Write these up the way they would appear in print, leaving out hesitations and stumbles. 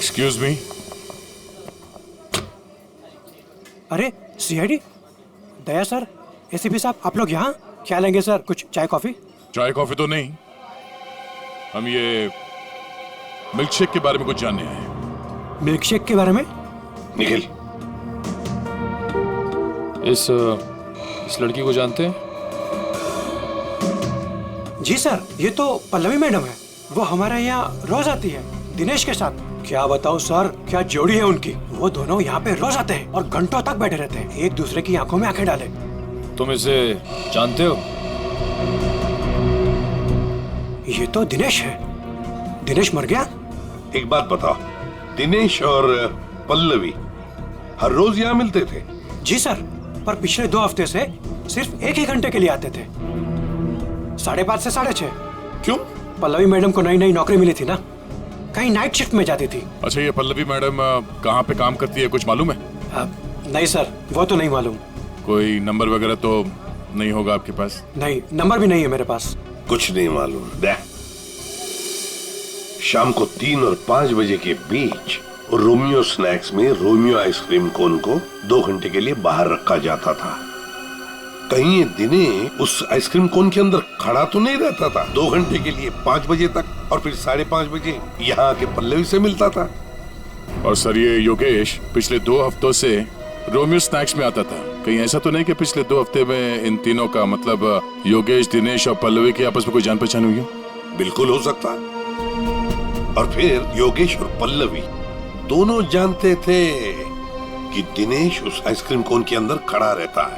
Excuse me. अरे CID दया sir, ACP साहब, आप लोग यहाँ क्या लेंगे सर? कुछ चाय कॉफी? चाय कॉफी तो नहीं, हम ये मिल्कशेक के बारे में कुछ जानने आए हैं। मिल्कशेक के बारे में? निखिल, इस लड़की को जानते हैं? जी सर, ये तो पल्लवी मैडम है। वो हमारे यहाँ रोज आती है दिनेश के साथ। क्या बताऊँ सर, क्या जोड़ी है उनकी। वो दोनों यहाँ पे रोज आते हैं और घंटों तक बैठे रहते हैं, एक दूसरे की आंखों में आंखें डाले। तुम इसे जानते हो? ये तो दिनेश है। दिनेश मर गया? एक बात बताओ, दिनेश और पल्लवी हर रोज यहाँ मिलते थे? जी सर, पर पिछले 2 हफ्ते से सिर्फ 1 ही घंटे के लिए आते थे, 5:30 से 6:30। क्यों? पल्लवी मैडम को नई नई नौकरी मिली थी ना, कहीं नाइट शिफ्ट में जाती थी। अच्छा, ये पल्लवी मैडम कहाँ पे काम करती है, कुछ मालूम है? नहीं सर, वो तो नहीं मालूम। कोई नंबर वगैरह तो नहीं होगा आपके पास? नहीं, नंबर भी नहीं है मेरे पास। कुछ नहीं मालूम। शाम को 3 और 5 बजे के बीच रोमियो स्नैक्स में रोमियो आइसक्रीम कोन को 2 घंटे के लिए बाहर रखा जाता था। कहीं ये दिनेश उस आइसक्रीम कोन के अंदर खड़ा तो नहीं रहता था 2 घंटे के लिए 5 बजे तक, और फिर 5:30 बजे यहाँ आके पल्लवी से मिलता था। और सर, ये योगेश पिछले 2 हफ्तों से रोमियो स्नैक्स में आता था। कहीं ऐसा तो नहीं कि पिछले 2 हफ्ते में इन तीनों का मतलब योगेश, दिनेश और पल्लवी की आपस में कोई जान पहचान हुई हो? बिल्कुल हो सकता। और फिर योगेश और पल्लवी दोनों जानते थे कि दिनेश उस आइसक्रीम कोन के अंदर खड़ा रहता है।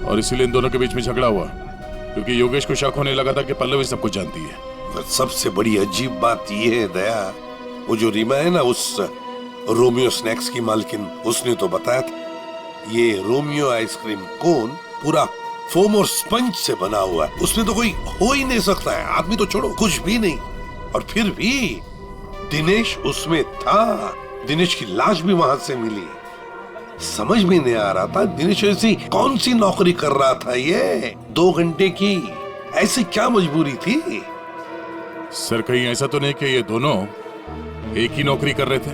और इसीलिए इन दोनों के बीच में झगड़ा हुआ, क्योंकि योगेश को शक होने लगा था कि पल्लवी सब कुछ जानती है। पर सबसे बड़ी अजीब बात यह है दया, वो जो रीमा है ना, उस रोमियो स्नैक्स की मालकिन, उसने तो बताया था ये रोमियो आइसक्रीम कोन पूरा फोम और स्पंज से बना हुआ है, उसमें तो कोई हो ही नहीं सकता है, आदमी तो छोड़ो, कुछ भी नहीं। और फिर भी दिनेश उसमें था, दिनेश की लाश भी वहां से मिली। समझ में नहीं आ रहा था दिनेश ऐसी कौन सी नौकरी कर रहा था, ये 2 घंटे की ऐसी क्या मजबूरी थी? सर, कहीं ऐसा तो नहीं कि ये दोनों एक ही नौकरी कर रहे थे,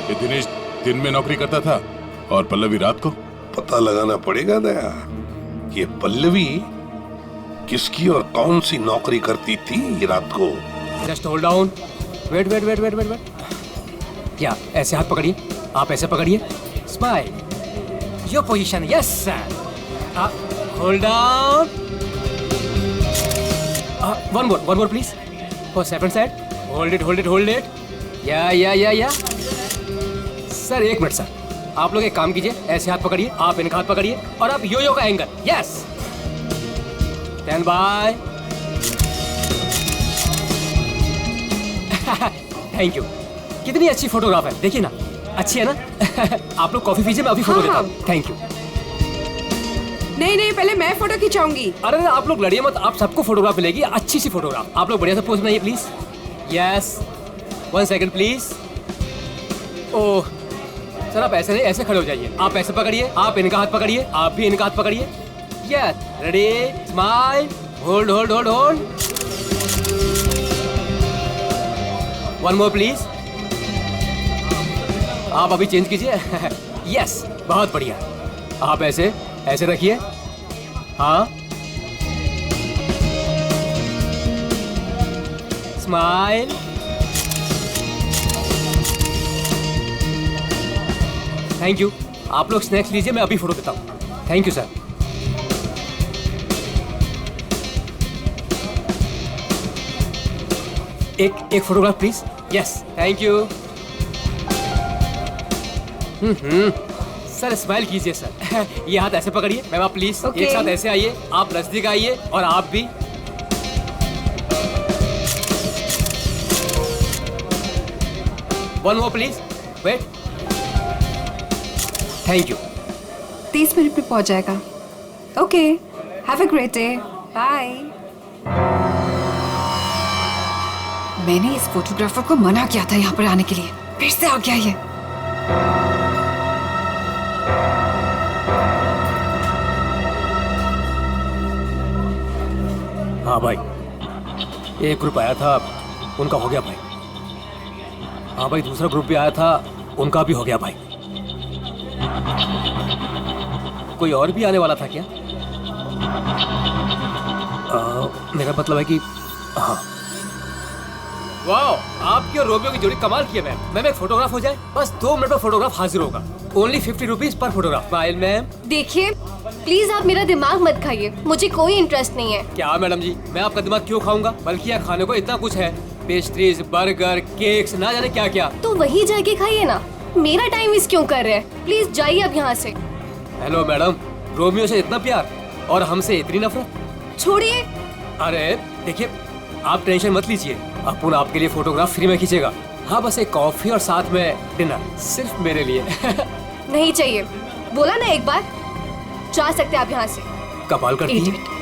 कि दिनेश दिन में नौकरी करता था और पल्लवी रात को? पता लगाना पड़ेगा दया, ये पल्लवी किसकी और कौन सी नौकरी करती थी रात को। Just hold down, wait wait wait wait wait wait. क्या ऐसे हाथ पकड़िए, आप ऐसे पकड़िए, smile, your position, yes sir, hold down, one more please, for second side, hold it, या सर 1 मिनट सर, आप लोग एक काम कीजिए, ऐसे हाथ पकड़िए, आप इनका हाथ पकड़िए और आप यो का angle, yes, stand by. Thank you. कितनी अच्छी फोटोग्राफ है, देखिए ना, अच्छी है ना? आप लोग कॉफी पीजिए, मैं अभी फोटो देता हूँ। Thank you. नहीं, पहले मैं फोटो खिंचाऊंगी। अरे आप लोग लड़िए मत, आप सबको फोटोग्राफ मिलेगी, अच्छी सी फोटोग्राफ। आप लोग बढ़िया से पोज बनाइए please. Yes, 1 second please. Oh sir, आप ऐसे नहीं, ऐसे खड़े हो जाइए, आप ऐसे पकड़िए, आप इनका हाथ पकड़िए, आप भी इनका हाथ पकड़िए। Yes, ready, smile, hold, 1 more please. आप अभी चेंज कीजिए। यस, बहुत बढ़िया। आप ऐसे रखिए, हाँ, स्माइल, थैंक यू। आप लोग स्नैक्स लीजिए, मैं अभी फोटो देता हूँ। Thank you sir. एक photograph please. Yes, thank you. Sir smile कीजिए सर। ये हाथ ऐसे पकड़िए, मैम आप प्लीज एक साथ ऐसे आइए, आप नजदीक आइए और आप भी। One more please, wait, thank you. 30 minute में पहुंच जाएगा। Okay, have a great day, bye. मैंने इस फोटोग्राफर को मना किया था यहाँ पर आने के लिए, फिर से आ गया ये। हाँ भाई, एक ग्रुप आया था, उनका हो गया भाई। हाँ भाई, दूसरा ग्रुप भी आया था, उनका भी हो गया भाई। कोई और भी आने वाला था क्या? मेरा मतलब है कि हाँ। वाह, आपकी और रोमियो की जोड़ी कमाल की है मैम। मैम एक फोटोग्राफ हो जाए, बस 2 मिनट में फोटोग्राफ हाजिर होगा। Only 50 rupees per photograph. Smile ma'am. देखिए प्लीज आप मेरा दिमाग मत खाइए, मुझे कोई इंटरेस्ट नहीं है। क्या मैडम जी, मैं आपका दिमाग क्यों खाऊंगा? बल्कि यहाँ खाने को इतना कुछ है, पेस्ट्रीज, बर्गर, केक्स, ना जाने क्या क्या। तो वही जाके खाइए ना, मेरा टाइम वेस्ट क्यों कर रहे हैं? प्लीज जाइए अब यहाँ से। हेलो मैडम, रोमियो से इतना प्यार और हमसे इतनी नफरत? छोड़िए। अरे देखिए, आप टेंशन मत लीजिए, अपुन आपके लिए फोटोग्राफ फ्री में खींचेगा। हाँ, बस एक कॉफी और साथ में डिनर, सिर्फ मेरे लिए। नहीं चाहिए, बोला ना एक बार। जा सकते आप यहाँ से। कमाल करती है।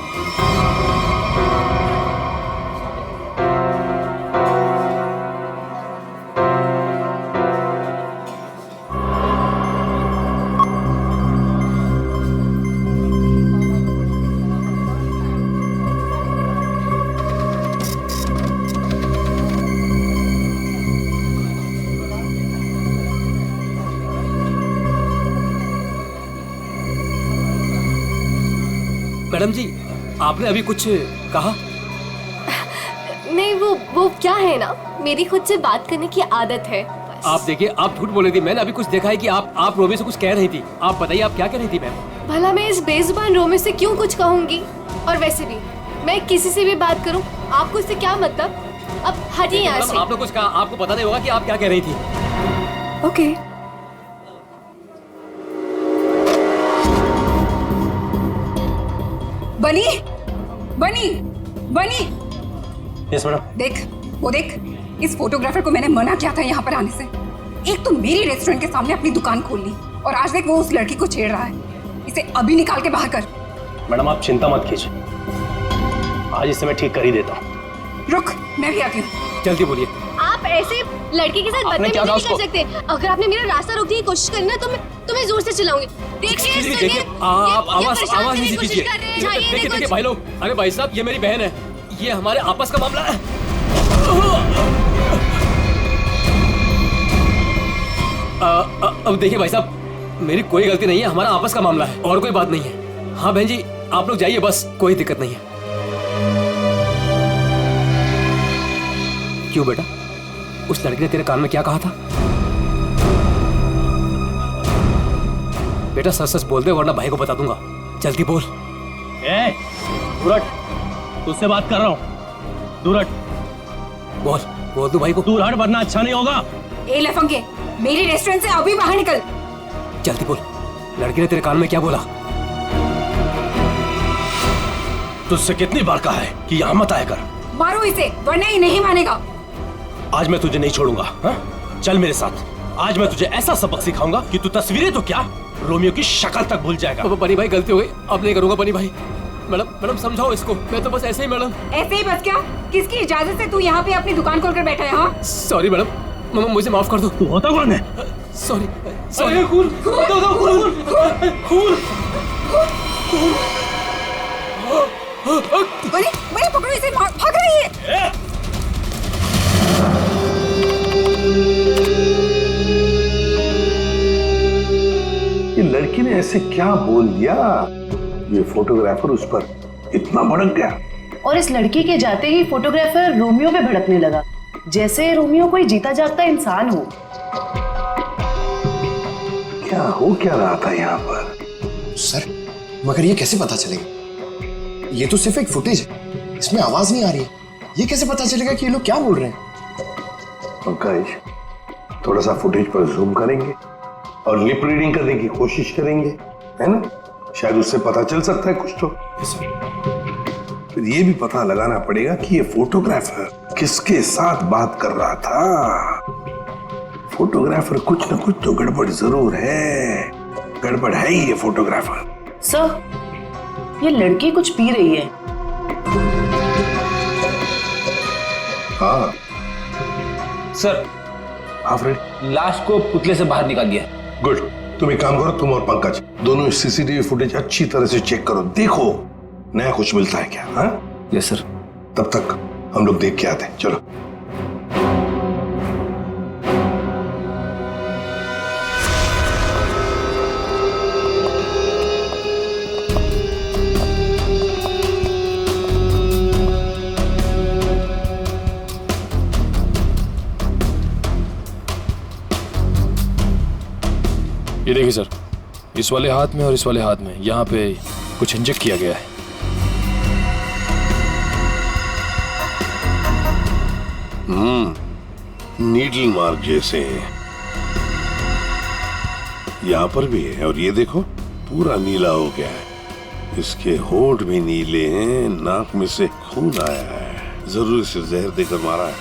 मैडम जी, आपने अभी कुछ कहा? नहीं, वो क्या है ना, मेरी खुद से बात करने की आदत है बस। आप देखिए, आप झूठ बोल रही थी। मैंने अभी कुछ देखा है कि आप रोमियो से कुछ कह रही थी। आप बताइए, आप क्या कह रही थी मैम? भला मैं इस बेजुबान रोमियो से क्यों कुछ कहूंगी? और वैसे भी मैं किसी से भी बात करूं, आपको इससे क्या मतलब? अब हटिए यहाँ से। आपने कुछ कहा, आपको पता नहीं होगा कि आप क्या कह रही थी। ओके। बनी बनी बनी। Yes madam. देख, वो देख, इस फोटोग्राफर को मैंने मना किया था यहाँ पर आने से। एक तो मेरी रेस्टोरेंट के सामने अपनी दुकान खोल ली, और आज देख वो उस लड़की को छेड़ रहा है। इसे अभी निकाल के बाहर कर। मैडम आप चिंता मत कीजिए, आज इसे मैं ठीक कर ही देता हूँ। रुक, मैं भी आती हूँ। जल्दी बोलिए। आप ऐसे लड़के के साथ बदतमीजी नहीं कर सकते। अगर आपने मेरा रास्ता रोकने की कोशिश करी ना, तो मैं तुम्हें जोर से चलाऊंगी। देखिए, आप आवाज नहीं कीजिए। देखिए भाई लोग, अरे भाई साहब, ये मेरी बहन है, ये हमारे आपस का मामला है। अब देखिए भाई साहब, मेरी कोई गलती नहीं है, हमारा आपस का मामला है और कोई बात नहीं है। हाँ बहन जी, आप लोग जाइए, बस कोई दिक्कत नहीं है। क्यों बेटा, उस लड़की ने तेरे कान में क्या कहा था? बेटा सच सच बोल दे, वरना भाई को बता दूंगा। जल्दी बोल। दूर हट, तुझसे बात कर रहा हूँ। दूर हट। बोल बोल तू भाई को। दूर हट वरना अच्छा नहीं होगा। ए लफंगे, मेरी रेस्टोरेंट से अभी बाहर निकल। जल्दी बोल, लड़की ने तेरे कान में क्या बोला? तुझसे कितनी बार कहा है कि यहाँ मत आया कर। मारो इसे, वरना ये नहीं मानेगा। आज मैं तुझे नहीं छोड़ूंगा। हाँ? चल मेरे साथ, आज मैं तुझे ऐसा सबक सिखाऊंगा कि तू तस्वीरें तो क्या, रोमियो की शक्ल तक भूल जाएगा। बनी भाई, गलती हो गई, अब नहीं करूंगा। बनी भाई, मैडम समझाओ इसको। मैं तो बस ऐसे ही मैडम। ऐसे ही बस क्या? किसकी इजाजत से तू यहाँ पे अपनी दुकान खोलकर बैठा है? हाँ, सॉरी मैडम, मुझे माफ कर दो। तू होता कौन है? Sorry sorry. खून बनी बनी, पकड़ो इसे, भाग रही है। ये लड़की ने ऐसे क्या बोल दिया, ये फोटोग्राफर उस पर इतना भड़क गया। और इस लड़की के जाते ही फोटोग्राफर रोमियो पे भड़कने लगा, जैसे रोमियो कोई जीता जागता इंसान हो। क्या हो क्या रहा था यहाँ पर? सर, मगर ये कैसे पता चलेगा? ये तो सिर्फ एक फुटेज है, इसमें आवाज नहीं आ रही है। ये कैसे पता चलेगा कि ये लोग क्या बोल रहे हैं? पंकज, थोड़ा सा फुटेज पर जूम करेंगे और लिप रीडिंग करने की कोशिश करेंगे, है ना? शायद उससे पता चल सकता है कुछ तो। फिर ये भी पता लगाना पड़ेगा कि ये फोटोग्राफर किसके साथ बात कर रहा था। फोटोग्राफर कुछ न कुछ तो गड़बड़ जरूर है। गड़बड़ है ही ये फोटोग्राफर। सर, ये लड़की कुछ पी रही है। हाँ सर, लाश को पुतले से बाहर निकाल दिया। गुड। तुम एक काम करो, तुम और पंकज दोनों सीसीटीवी फुटेज अच्छी तरह से चेक करो, देखो नया कुछ मिलता है क्या। हाँ यस सर। तब तक हम लोग देख के आते हैं। चलो। ये देखिए सर, इस वाले हाथ में और इस वाले हाथ में यहाँ पे कुछ इंजेक्ट किया गया है। नीडल मार्क जैसे यहाँ पर भी है, और ये देखो पूरा नीला हो गया है। इसके होंठ भी नीले हैं, नाक में से खून आया है, जरूर इसे जहर देकर मारा है।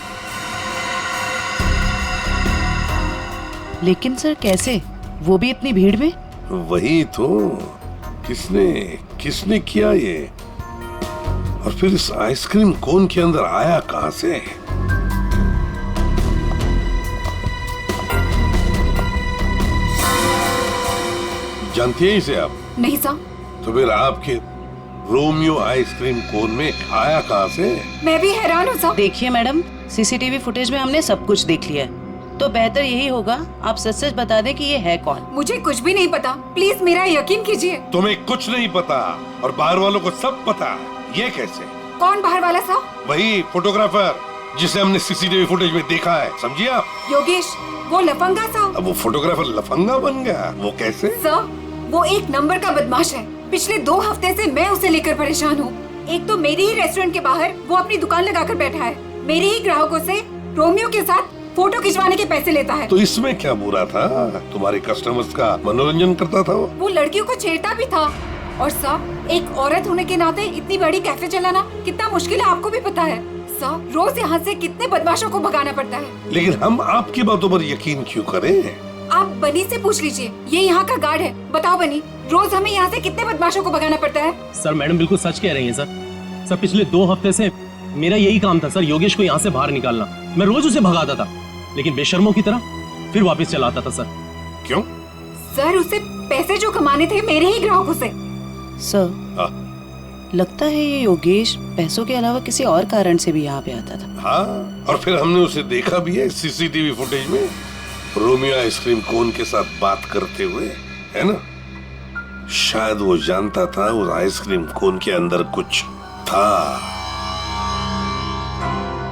लेकिन सर कैसे, वो भी इतनी भीड़ में? वही तो, किसने किया ये? और फिर इस आइसक्रीम कोन के अंदर आया कहां से? जानती है इसे आप? नहीं साहब। तो फिर आपके रोमियो आइसक्रीम कोन में आया कहां से? मैं भी हैरान हूँ साहब। देखिए मैडम, सीसीटीवी फुटेज में हमने सब कुछ देख लिया है, तो बेहतर यही होगा आप सच सच बता दें कि ये है कौन। मुझे कुछ भी नहीं पता, प्लीज मेरा यकीन कीजिए। तुम्हें कुछ नहीं पता और बाहर वालों को सब पता, ये कैसे? कौन बाहर वाला साहब? वही फोटोग्राफर जिसे हमने सीसीटीवी फुटेज में देखा है, समझिए आप? योगेश, वो लफंगा साहब। अब वो फोटोग्राफर लफंगा बन गया, वो कैसे? सर, वो एक नंबर का बदमाश है। पिछले 2 हफ्ते से मैं उसे लेकर परेशान हूँ। एक तो मेरे ही रेस्टोरेंट के बाहर वो अपनी दुकान लगाकर बैठा है, मेरे ही ग्राहकों से रोमियो के साथ फोटो खिंचवाने के पैसे लेता है। तो इसमें क्या बुरा था? तुम्हारे कस्टमर्स का मनोरंजन करता था वो लड़कियों को छेड़ता भी था। और सर, एक औरत होने के नाते इतनी बड़ी कैफे चलाना कितना मुश्किल है, आपको भी पता है। सर, रोज यहाँ से कितने बदमाशों को भगाना पड़ता है। लेकिन हम आपकी बातों पर यकीन क्यों करें? आप बनी से पूछ लीजिए, ये यहाँ का गार्ड है। बताओ बनी, रोज हमें यहाँ से कितने बदमाशों को भगाना पड़ता है? सर मैडम बिल्कुल सच कह रही हैं सर। पिछले 2 हफ्ते से मेरा यही काम था सर, योगेश को यहाँ से बाहर निकालना। मैं रोज उसे भगाता था, लेकिन बेशर्मों की तरह फिर वापस चलाता था सर। क्यों? सर, उसे पैसे जो कमाने थे मेरे ही ग्राहकों से। सर, लगता है ये योगेश पैसों के अलावा किसी और कारण से भी यहाँ पे आता था। हाँ, और फिर हमने उसे देखा भी है सीसीटीवी फुटेज में, रोमियो आइसक्रीम कोन के साथ बात करते हुए, है ना? शायद वो जानता था उस आइसक्रीम कोन के अंदर कुछ था।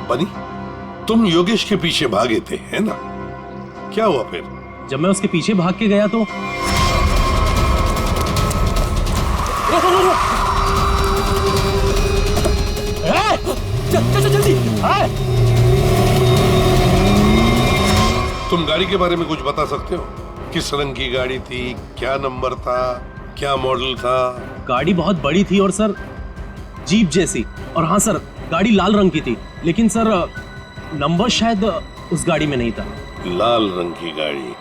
बनी, तुम योगेश के पीछे भागे थे, है ना? क्या हुआ फिर? जब मैं उसके पीछे भाग के गया तो चल जल्दी। तुम गाड़ी के बारे में कुछ बता सकते हो? किस रंग की गाड़ी थी, क्या नंबर था, क्या मॉडल था? गाड़ी बहुत बड़ी थी और सर जीप जैसी। और हाँ सर, गाड़ी लाल रंग की थी, लेकिन सर नंबर शायद उस गाड़ी में नहीं था। लाल रंग की गाड़ी,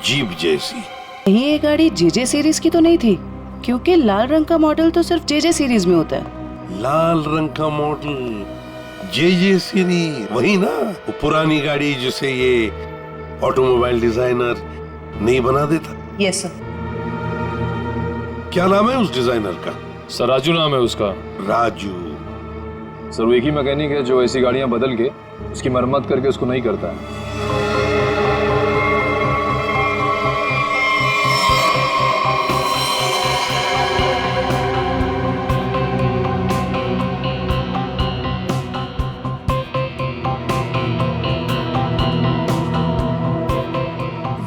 जीप जैसी। ये गाड़ी जेजे सीरीज की तो नहीं थी, क्योंकि लाल रंग का मॉडल तो सिर्फ जेजे सीरीज में होता है। लाल रंग का मॉडल, जेजे सीरीज, वही ना? वो पुरानी गाड़ी जिसे ये ऑटोमोबाइल डिजाइनर नहीं बना देता। Yes sir. क्या नाम है उस डिजाइनर का? सर राजू नाम है उसका। राजू? सर वो एक ही मैकेनिक है जो ऐसी गाड़ियां बदल के उसकी मरम्मत करके उसको नहीं करता है।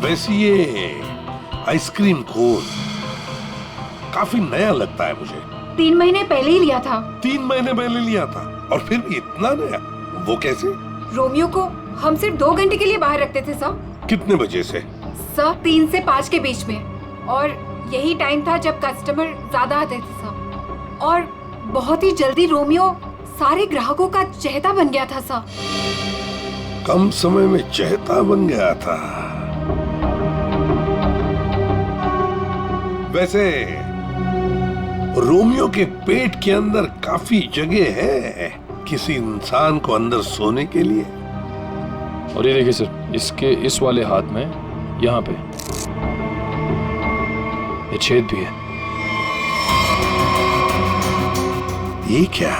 वैसे ये आइसक्रीम कोन काफी नया लगता है मुझे। 3 महीने पहले ही लिया था। 3 महीने पहले लिया था और फिर भी इतना नया? वो कैसे? रोमियो को हम सिर्फ 2 घंटे के लिए बाहर रखते थे सर। कितने बजे से? सर 3 से 5 के बीच में, और यही टाइम था जब कस्टमर ज्यादा आते थे सर। और बहुत ही जल्दी रोमियो सारे ग्राहकों का चहेता बन गया था सर। कम समय में चहेता बन गया था। वैसे रोमियो के पेट के अंदर काफी जगह है किसी इंसान को अंदर सोने के लिए। और ये देखिए सर, इसके इस वाले हाथ में यहाँ पे ये छेद भी है। ये क्या?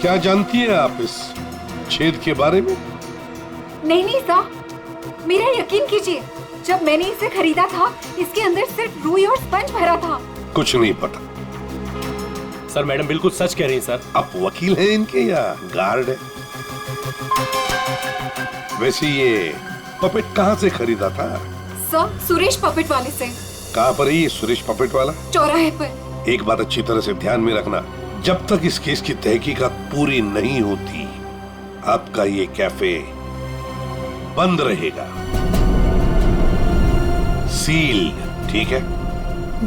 क्या जानती है आप इस छेद के बारे में? नहीं सर, मेरा यकीन कीजिए, जब मैंने इसे खरीदा था इसके अंदर सिर्फ रुई और स्पंज भरा था। कुछ नहीं पता। सर मैडम बिल्कुल सच कह रही हैं सर। आप वकील हैं इनके या गार्ड है? वैसे ये पपेट कहाँ से खरीदा था? सर सुरेश पपेट वाले से। कहाँ पर है ये सुरेश पपेट वाला? चौराहे पर। एक बात अच्छी तरह से ध्यान में रखना, जब तक इस केस की तहकीकात पूरी नहीं होती आपका ये कैफे बंद रहेगा, सील, ठीक है?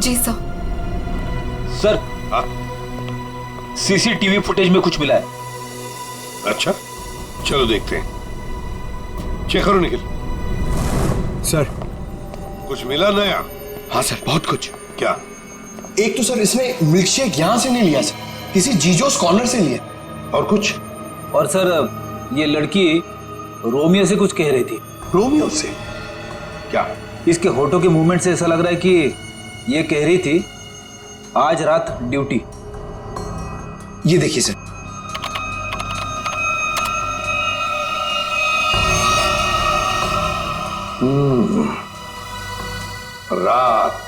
जी सर। सर सीसीटीवी फुटेज में कुछ मिला है। अच्छा, चलो देखते हैं। चेक करो निखिल। सर कुछ मिला नया? हाँ सर, बहुत कुछ। क्या? एक तो सर इसने मिल्क शेक यहां से नहीं लिया सर, किसी जीजोस कॉर्नर से लिया। और कुछ? और सर ये लड़की रोमियो से कुछ कह रही थी। रोमियो से? क्या? इसके होठों के मूवमेंट से ऐसा लग रहा है कि ये कह रही थी आज रात ड्यूटी। ये देखिए सर, रात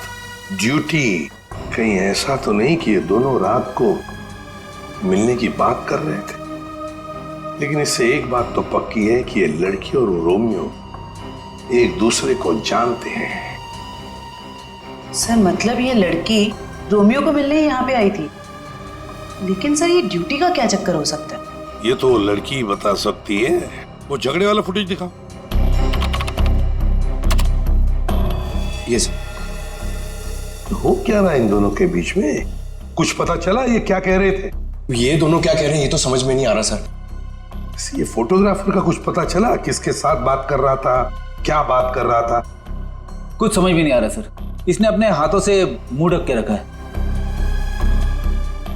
ड्यूटी। कहीं ऐसा तो नहीं कि ये दोनों रात को मिलने की बात कर रहे थे? लेकिन इससे एक बात तो पक्की है कि ये लड़की और रोमियो एक दूसरे को जानते हैं। सर मतलब ये लड़की रोमियो को मिलने यहाँ पे आई थी, लेकिन सर ये ड्यूटी का क्या चक्कर हो सकता है? ये तो लड़की बता सकती है। वो झगड़े वाला फुटेज दिखाओ। ये सर। हो क्या रहा है इन दोनों के बीच में? कुछ पता चला ये क्या कह रहे थे? ये दोनों क्या कह रहे हैं ये तो समझ में नहीं आ रहा सर। ये फोटोग्राफर का कुछ पता चला? किसके साथ बात कर रहा था, क्या बात कर रहा था? कुछ समझ में नहीं आ रहा सर। इसने अपने हाथों से मुंह ढक के रखा है,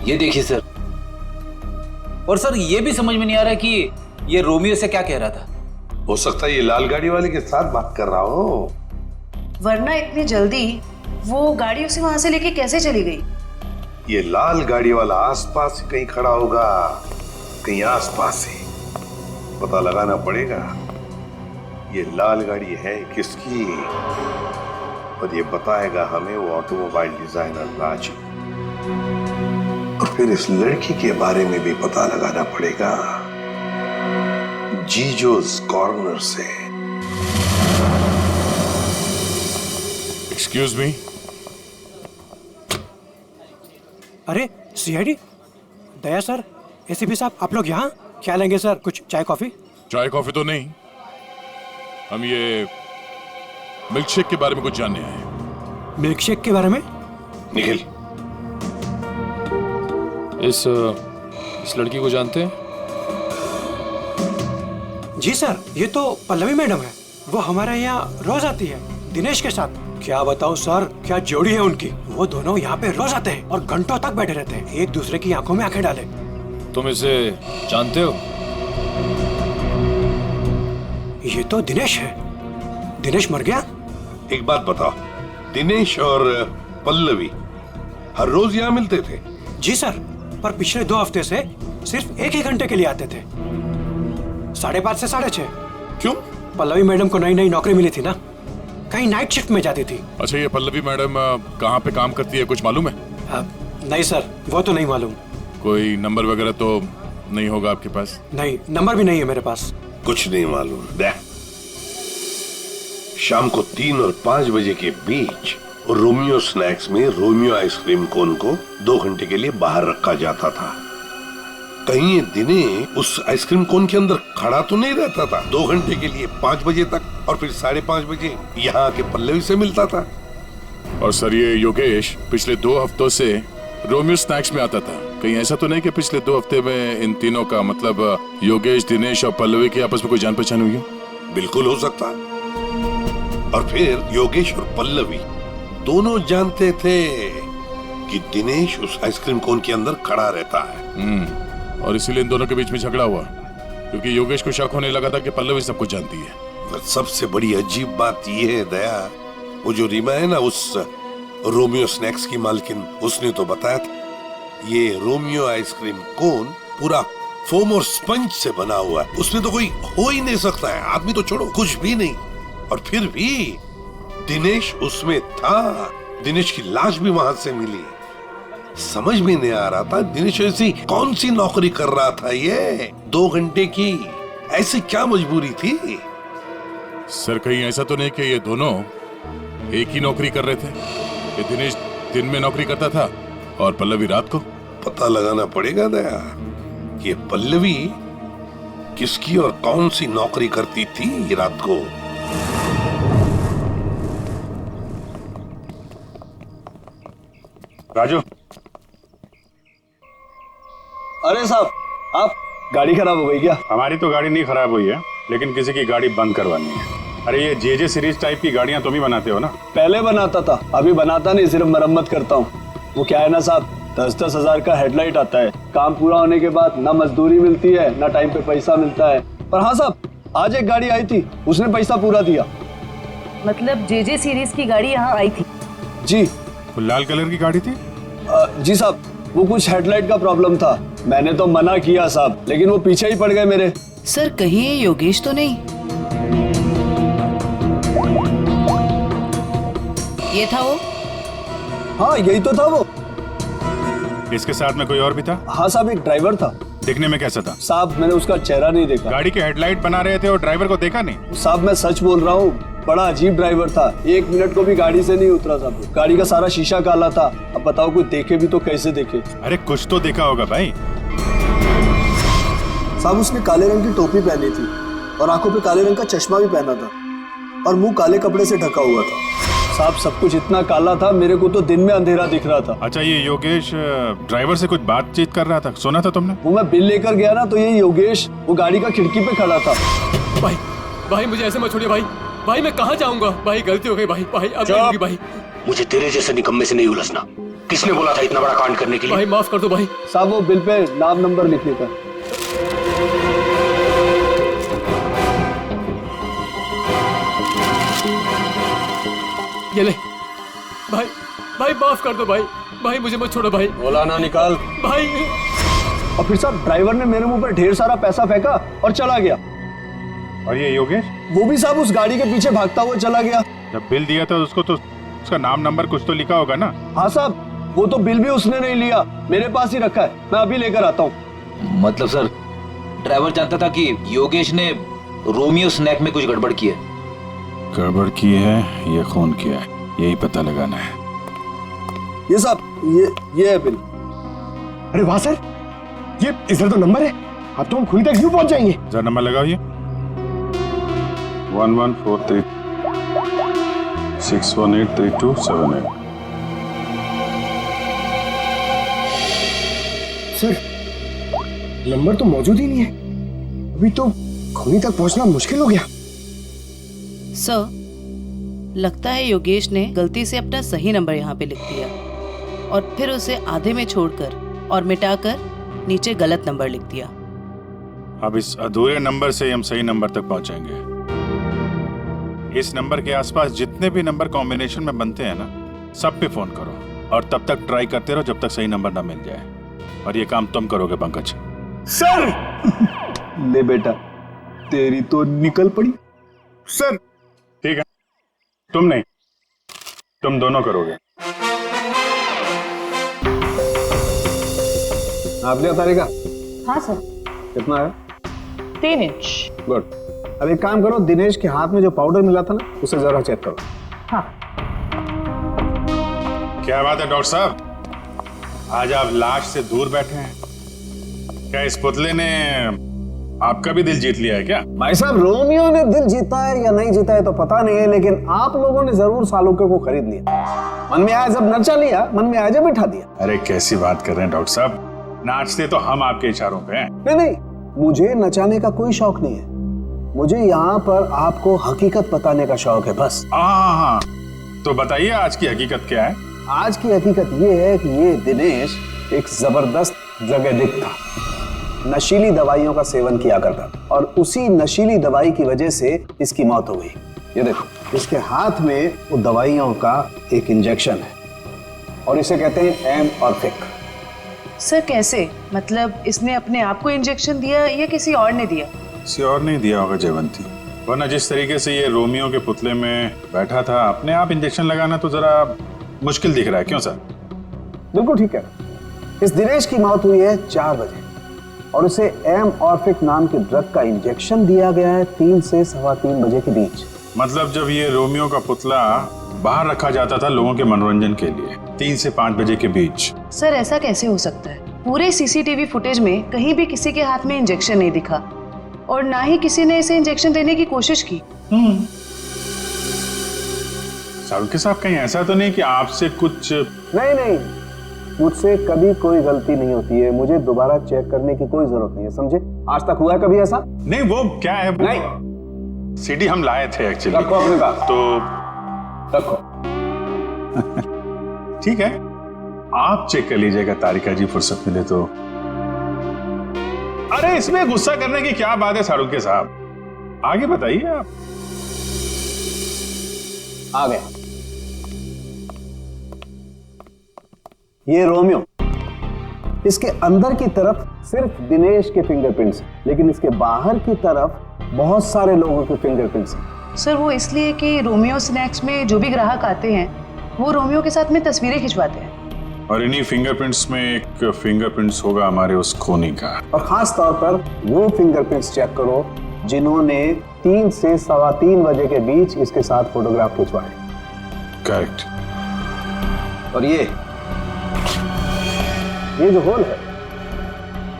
ये देखिए सर। और सर ये भी समझ में नहीं आ रहा कि ये रोमियो से क्या कह रहा था। हो सकता है ये लाल गाड़ी वाले के साथ बात कर रहा हो। वरना इतनी जल्दी वो गाड़ी उसे वहां से लेके कैसे चली गई? ये लाल गाड़ी वाला आसपास कहीं खड़ा होगा, कहीं आसपास ही। पता लगाना पड़ेगा ये लाल गाड़ी है किसकी, और ये बताएगा हमें वो ऑटोमोबाइल डिजाइनर राज। और फिर इस लड़की के बारे में भी पता लगाना पड़ेगा, जीजोस कॉर्नर से। Excuse me. अरे सीआईडी दया सर, एसीपी साहब, आप लोग यहाँ क्या लेंगे सर? कुछ चाय कॉफी? चाय कॉफी तो नहीं, हम ये मिल्क शेक के बारे में कुछ जानने आए हैं। मिल्क शेक के बारे में? निखिल, इस लड़की को जानते हैं? जी सर, ये तो पल्लवी मैडम है। वो हमारे यहाँ रोज आती है दिनेश के साथ। क्या बताऊं सर, क्या जोड़ी है उनकी। वो दोनों यहाँ पे रोज आते हैं और घंटों तक बैठे रहते हैं, एक दूसरे की आंखों में आंखें डाले। तुम इसे जानते हो? ये तो दिनेश है। दिनेश मर गया? एक बात बताओ, दिनेश और पल्लवी हर रोज यहाँ मिलते थे? जी सर, पर पिछले 2 हफ्ते से सिर्फ 1 ही घंटे के लिए आते थे, 5:30 से 6:30। क्यों? पल्लवी मैडम को नई नौकरी मिली थी ना, कहीं नाइट शिफ्ट में जाती थी। अच्छा, ये पल्लवी मैडम कहाँ पे काम करती है, कुछ मालूम है? नहीं सर, वो तो नहीं मालूम। कोई नंबर वगैरह तो नहीं होगा आपके पास? नहीं, नंबर भी नहीं है मेरे पास। कुछ नहीं मालूम। शाम को 3 और 5 बजे के बीच रोमियो स्नैक्स में रोमियो आइसक्रीम कोन को 2 घंटे के लिए बाहर रखा जाता था। कहीं ये दिनेश उस आइसक्रीम कोन के अंदर खड़ा तो नहीं रहता था 2 घंटे के लिए 5 बजे तक, और फिर 5:30 बजे यहाँ आके पल्लवी से मिलता था। और सर ये योगेश पिछले 2 हफ्तों से रोमियो स्नैक्स में आता था। कहीं ऐसा तो नहीं कि पिछले 2 हफ्ते में इन तीनों का मतलब योगेश, दिनेश और पल्लवी की आपस में कोई जान पहचान हुई हो? बिल्कुल हो सकता। और फिर योगेश और पल्लवी दोनों जानते थे कि दिनेश उस आइसक्रीम कोन के अंदर खड़ा रहता है। और इसीलिए इन दोनों के बीच में झगड़ा हुआ, क्योंकि योगेश को शक होने लगा था कि पल्लवी सब कुछ जानती है। पर सबसे बड़ी अजीब बात यह है दया, वो जो रीमा है ना, उस रोमियो स्नैक्स की मालकिन, उसने तो बताया था ये रोमियो आइसक्रीम कोन पूरा फोम और स्पंज से बना हुआ है, उसमें तो कोई हो ही नहीं सकता है। आदमी तो छोड़ो, कुछ भी नहीं। और फिर भी दिनेश उसमें था, दिनेश की लाश भी वहां से मिली। समझ में नहीं आ रहा था दिनेश ऐसी कौन सी नौकरी कर रहा था ये 2 घंटे की, ऐसी क्या मजबूरी थी? सर कहीं ऐसा तो नहीं कि ये दोनों एक ही नौकरी कर रहे थे, कि दिनेश दिन में नौकरी करता था और पल्लवी रात को? पता लगाना पड़ेगा दया, ये पल्लवी किसकी और कौन सी नौकरी करती थी रात को। राजू, अरे साहब, आप गाड़ी खराब हो गई क्या? हमारी तो गाड़ी नहीं खराब हुई है, लेकिन किसी की गाड़ी बंद करवानी है। अरे ये जे सीरीज टाइप की गाड़ियां तुम ही बनाते हो ना? पहले बनाता था, अभी बनाता नहीं, सिर्फ मरम्मत करता हूँ। वो क्या है ना साहब, 10-10 हजार का हेडलाइट आता है, काम पूरा होने के बाद ना मजदूरी मिलती है ना टाइम पे पैसा मिलता है। पर हाँ साहब, आज एक गाड़ी आई थी, उसने पैसा पूरा दिया। मतलब जे सीरीज की गाड़ी यहाँ आई थी? जी। वो लाल कलर की गाड़ी थी? जी साहब, वो कुछ हेडलाइट का प्रॉब्लम था, मैंने तो मना किया साहब, लेकिन वो पीछे ही पड़ गए मेरे। सर कहीं ये योगेश तो नहीं? ये था वो? हाँ यही तो था वो। इसके साथ में कोई और भी था? हाँ साहब, एक ड्राइवर था। दिखने में कैसा था? साहब मैंने उसका चेहरा नहीं देखा। गाड़ी के हेडलाइट बना रहे थे और ड्राइवर को देखा नहीं? साहब मैं सच बोल रहा हूँ, बड़ा अजीब ड्राइवर था, 1 मिनट को भी गाड़ी से नहीं उतरा साहब। गाड़ी का सारा शीशा काला था। अब बताओ कोई देखे भी तो कैसे देखे? अरे कुछ तो देखा होगा भाई। साहब उसने काले रंग की टोपी पहनी थी और आंखों पे काले रंग का चश्मा भी पहना था और मुंह काले कपड़े से ढका हुआ था। साहब सब कुछ इतना काला था, मेरे को तो दिन में अंधेरा दिख रहा था। अच्छा, ये योगेश ड्राइवर से कुछ बातचीत कर रहा था, सुना था तुमने? वो मैं बिल लेकर गया ना, तो ये योगेश वो गाड़ी का खिड़की पे खड़ा था। भाई भाई मुझे ऐसे मत छोड़िए भाई, भाई मैं कहाँ जाऊंगा भाई, गलती हो गई भाई, भाई अब नहीं होगी भाई। मुझे तेरे जैसे निकम्मे से नहीं उलझना। किसने बोला था इतना बड़ा कांड करने के लिए? भाई माफ कर दो भाई। साहब वो बिल पे नाम नंबर लिखने का। ये ले भाई, भाई माफ कर दो भाई, भाई मुझे मत छोड़ो भाई। बोला ना निकाल भाई। और फिर साहब ड्राइवर ने मेरे मुंह पर ढेर सारा पैसा फेंका और चला गया। और ये योगेश? वो भी साहब उस गाड़ी के पीछे भागता हुआ चला गया। जब बिल दिया था उसको तो उसका नाम नंबर कुछ तो लिखा होगा ना? हाँ साहब, वो तो बिल भी उसने नहीं लिया, मेरे पास ही रखा है, मैं अभी लेकर आता हूँ। मतलब सर, ड्राइवर जानता था कि योगेश ने रोमियो स्नैक में कुछ गड़बड़ की है? गड़बड़ की है या खून किया है, यही पता लगाना है। ये साहब ये है बिल। अरे वाह सर, ये इधर तो नंबर है, अब तो हम खुद तक यूं पहुंच जाएंगे। जरा नंबर लगाओ, ये 1143 6183278। सर नंबर तो मौजूद ही नहीं है, अभी तो खूनी तक पहुंचना मुश्किल हो गया। सर लगता है योगेश ने गलती से अपना सही नंबर यहाँ पे लिख दिया और फिर उसे आधे में छोड़कर और मिटाकर नीचे गलत नंबर लिख दिया। अब इस अधूरे नंबर से हम सही नंबर तक पहुंचेंगे। इस नंबर के आसपास जितने भी नंबर कॉम्बिनेशन में बनते हैं ना, सब पे फोन करो और तब तक ट्राई करते रहो जब तक सही नंबर ना मिल जाए। और ये काम तुम करोगे पंकज। सर ले बेटा, तेरी तो निकल पड़ी। सर ठीक है, तुम नहीं, तुम दोनों करोगे। आप लिया तारिका? हाँ सर। कितना है? 3 इंच। गुड। अब एक काम करो, दिनेश के हाथ में जो पाउडर मिला था ना, उसे जरा चेक करो। हाँ। क्या बात है डॉक्टर साहब, आज आप लाश से दूर बैठे हैं। क्या इस पुतले ने आपका भी दिल जीत लिया है क्या? भाई साहब, रोमियो ने दिल जीता है या नहीं जीता है तो पता नहीं है, लेकिन आप लोगों ने जरूर सालुके को खरीद लिया। मन में आया जब नचा लिया, मन में आया जब बिठा दिया। अरे कैसी बात कर रहे हैं डॉक्टर साहब, नाचते तो हम आपके इशारों पे हैं। नहीं, मुझे नचाने का कोई शौक नहीं है, मुझे यहाँ पर आपको हकीकत बताने का शौक है बस। हाँ, तो बताइए आज की हकीकत क्या है? आज की हकीकत ये है कि ये दिनेश एक जबरदस्त ड्रग एडिक्ट था, नशीली दवाइयों का सेवन किया करता और उसी नशीली दवाई की वजह से इसकी मौत हो गई। ये देखो, इसके हाथ में वो दवाइयों का एक इंजेक्शन है और इसे कहते हैं एमऑर्फिक। सर कैसे? मतलब इसने अपने आप को इंजेक्शन दिया या किसी और ने दिया? किसी और नहीं दिया होगा जयवंती, वरना जिस तरीके से ये रोमियो के पुतले में बैठा था, अपने आप इंजेक्शन लगाना तो जरा मुश्किल दिख रहा है। क्यों सर? बिल्कुल ठीक है। इस दिनेश की मौत हुई है 4 बजे और उसे एमऑर्फिक नाम के ड्रग का इंजेक्शन दिया गया है 3 से 3:15 बजे के बीच। मतलब जब ये रोमियो का पुतला बाहर रखा जाता था लोगों के मनोरंजन के लिए 3 से 5 बजे के बीच। सर ऐसा कैसे हो सकता है? पूरे सीसीटीवी फुटेज में कहीं भी किसी के हाथ में इंजेक्शन नहीं दिखा और ना ही किसी ने इसे इंजेक्शन देने की कोशिश की। साहब कहीं ऐसा तो नहीं कि आपसे कुछ? नहीं, मुझसे कभी कोई गलती नहीं होती है। मुझे दोबारा चेक करने की कोई जरूरत नहीं है, समझे? आज तक हुआ है कभी ऐसा? नहीं, वो क्या है? नहीं, सीडी हम लाए थे एक्चुअली। रखो अपने पास। तो रखो। ठीक है, आप चेक कर लीजिएगा तारिका जी, फुर्सत मिले तो। अरे इसमें गुस्सा करने की क्या बात है शाहरुख के साहब, आगे बताइए आप। आ गए। ये रोमियो, इसके अंदर की तरफ सिर्फ दिनेश के फिंगरप्रिंट्स, लेकिन इसके बाहर की तरफ बहुत सारे लोगों के फिंगरप्रिंट्स हैं। सर वो इसलिए कि रोमियो स्नैक्स में जो भी ग्राहक आते हैं वो रोमियो के साथ में तस्वीरें खिंचवाते हैं और इन्हीं फिंगरप्रिंट्स में एक फिंगरप्रिंट्स होगा हमारे उस खूनी का। और खास तौर पर वो फिंगरप्रिंट्स चेक करो जिन्होंने 3 से 3:15 बजे के बीच इसके साथ फोटोग्राफ खिंचवाए। करेक्ट। और ये जो होल है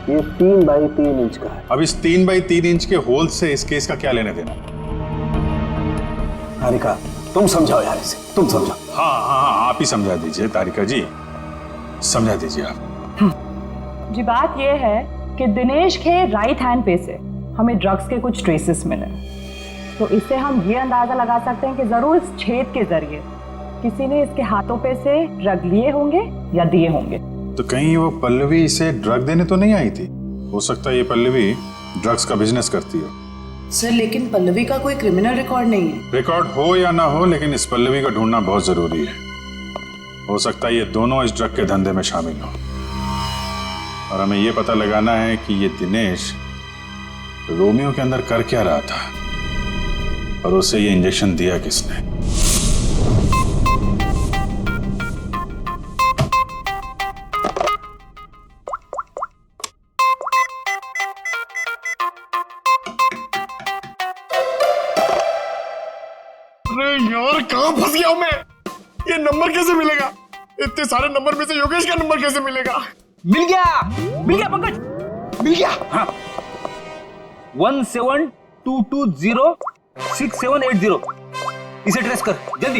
ये 3 बाई 3 इंच का है। अब इस 3 बाई 3 इंच के होल से इस केस का क्या लेने देना? तारिका तुम समझाओ यार इसे, तुम समझाओ। हाँ, आप ही समझा दीजिए तारिका जी, समझा दीजिए आप। जी बात ये है कि दिनेश के राइट हैंड पे से हमें ड्रग्स के कुछ ट्रेसेस मिले, तो इससे हम ये अंदाजा लगा सकते हैं कि जरूर इस छेद के जरिए किसी ने इसके हाथों पे से ड्रग लिए होंगे या दिए होंगे। तो कहीं वो पल्लवी इसे ड्रग देने तो नहीं आई थी? हो सकता है ये पल्लवी ड्रग्स का बिजनेस करती हो। सर लेकिन पल्लवी का कोई क्रिमिनल रिकॉर्ड नहीं है। रिकॉर्ड हो या ना हो, लेकिन इस पल्लवी को ढूंढना बहुत जरूरी है। हो सकता है ये दोनों इस ड्रग के धंधे में शामिल हो और हमें ये पता लगाना है कि ये दिनेश रोमियो के अंदर कर क्या रहा था और उसे ये इंजेक्शन दिया किसने। यार कहाँ फंस गया हूं मैं? ये नंबर कैसे मिलेगा? इतने सारे नंबर में से योगेश का नंबर कैसे मिलेगा? मिल गया पंकज, मिल गया। हाँ 17220670, इसे ट्रेस कर जल्दी।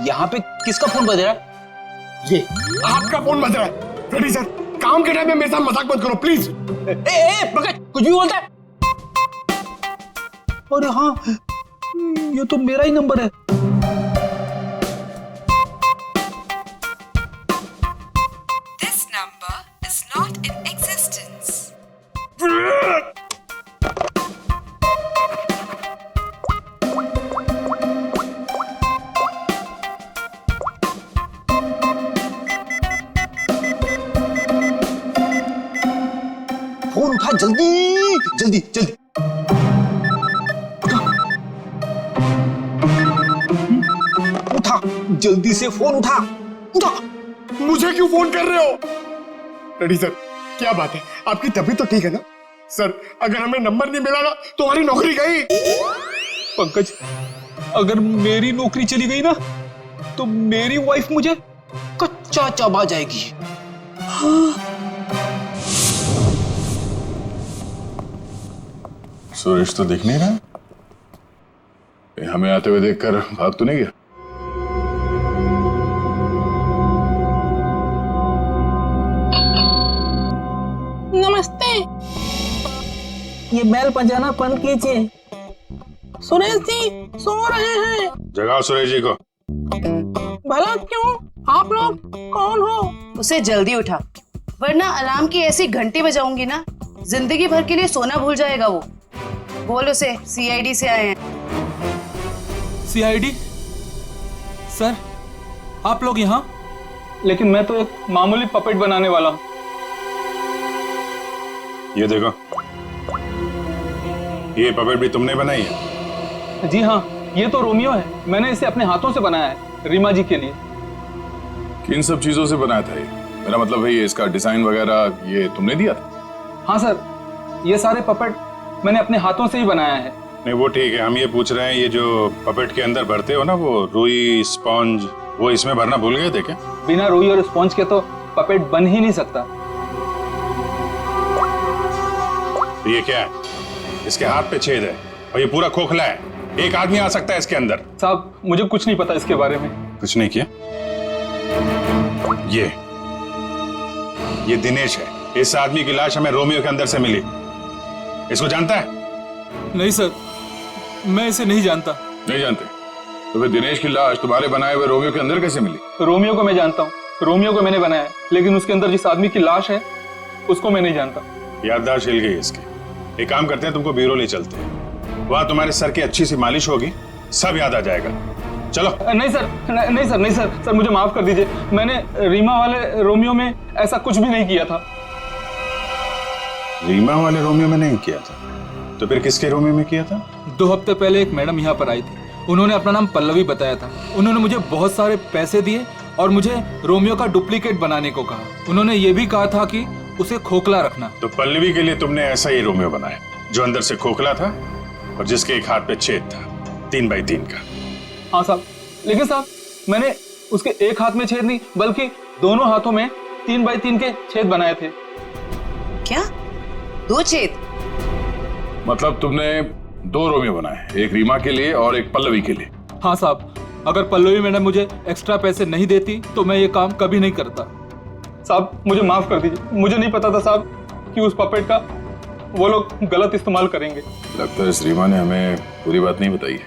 यहाँ पे किसका फोन बज रहा है? ये आपका फोन बज रहा है। रेडी सर, काम के टाइम में मेरे साथ मजाक मत करो प्लीज। पंकज कुछ भी बोलता है। अरे हाँ, ये तो मेरा ही नंबर है। This number is not in existence. Phone उठा जल्दी जल्दी जल्दी। उठा जल्दी से, फोन उठा। मुझे क्यों फोन कर रहे हो? रेडी सर, क्या बात है? आपकी तबीयत तो ठीक है ना? सर अगर हमें नंबर नहीं मिला ना तो हमारी नौकरी गई। पंकज अगर मेरी नौकरी चली गई ना तो मेरी वाइफ मुझे कच्चा चबा जाएगी। सुरेश तो दिख नहीं रहा, हमें आते हुए देखकर भाग तो नहीं गया? नमस्ते, ये बेल बजाना बंद कीजिए। सुरेश जी सो रहे हैं। जगाओ सुरेश जी को। भला क्यों? आप लोग कौन हो? उसे जल्दी उठा, वरना अलार्म की ऐसी घंटी बजाऊंगी ना जिंदगी भर के लिए सोना भूल जाएगा वो। बोल उसे सीआईडी से आए हैं। सीआईडी? सर आप लोग यहाँ? लेकिन मैं तो एक मामूली पपेट बनाने वाला हूँ। ये देखो, ये पपेट भी तुमने बनाई है? जी हाँ, ये तो रोमियो है, मैंने इसे अपने हाथों से बनाया है रीमा जी के लिए। किन सब चीजों से बनाया था ये? मेरा मतलब है ये इसका डिजाइन वगैरह ये तुमने दिया था? हाँ सर, ये सारे पपेट मैंने अपने हाथों से ही बनाया है। नहीं वो ठीक है, हम ये पूछ रहे हैं ये जो पपेट के अंदर भरते हो ना वो रुई स्पॉन्ज, वो इसमें भरना भूल गए थे क्या? बिना रुई और स्पॉन्ज के तो पपेट बन ही नहीं सकता। ये क्या है? इसके हाथ पे छेद है और ये पूरा खोखला है, एक आदमी आ सकता है इसके अंदर। साहब मुझे कुछ नहीं पता इसके बारे में। कुछ नहीं किया? ये दिनेश है, इस आदमी की लाश हमें रोमियो के अंदर से मिली। इसको जानता है? नहीं सर, मैं इसे नहीं जानता। नहीं जानते? तो फिर दिनेश की लाश तुम्हारे बनाए हुए रोमियो के अंदर कैसे मिली? रोमियो को मैं जानता हूँ, रोमियो को मैंने बनाया, लेकिन उसके अंदर जिस आदमी की लाश है उसको मैं नहीं जानता। याददाश्त हिल गई इसकी। एक काम करते हैं, तुमको ब्यूरो ले चलते हैं, वहां तुम्हारे सर की अच्छी सी मालिश होगी, सब याद आ जाएगा। चलो। नहीं सर, नहीं सर, नहीं सर, सर मुझे माफ कर दीजिए, मैंने रीमा वाले रोमियो में ऐसा कुछ भी नहीं किया था। रीमा वाले रोमियो में नहीं किया था, तो फिर किसके रोमियो में किया था? 2 हफ्ते पहले एक मैडम यहाँ पर आई थी, उन्होंने अपना नाम पल्लवी बताया था। उन्होंने मुझे बहुत सारे पैसे दिए और मुझे रोमियो का डुप्लीकेट बनाने को कहा। उन्होंने ये भी कहा था कि उसे खोखला रखना। तो पल्लवी के लिए तुमने ऐसा ही रोमियो बनाया जो अंदर से खोखला था और जिसके एक हाथ पे छेद था 3 बाई 3 का। हाँ साहब, लेकिन साहब मैंने उसके एक हाथ में छेद नहीं बल्कि दोनों हाथों में 3 बाई 3 के छेद बनाए थे। क्या? 2 छेद? मतलब तुमने 2 रोमियो बनाए, एक रीमा के लिए और एक पल्लवी के लिए? हाँ साहब, अगर पल्लवी मैडम मुझे एक्स्ट्रा पैसे नहीं देती तो मैं ये काम कभी नहीं करता। साहब मुझे माफ कर दीजिए, मुझे नहीं पता था साहब कि उस पपेट का वो लोग गलत इस्तेमाल करेंगे। लगता है इस रीमा ने हमें पूरी बात नहीं बताई है।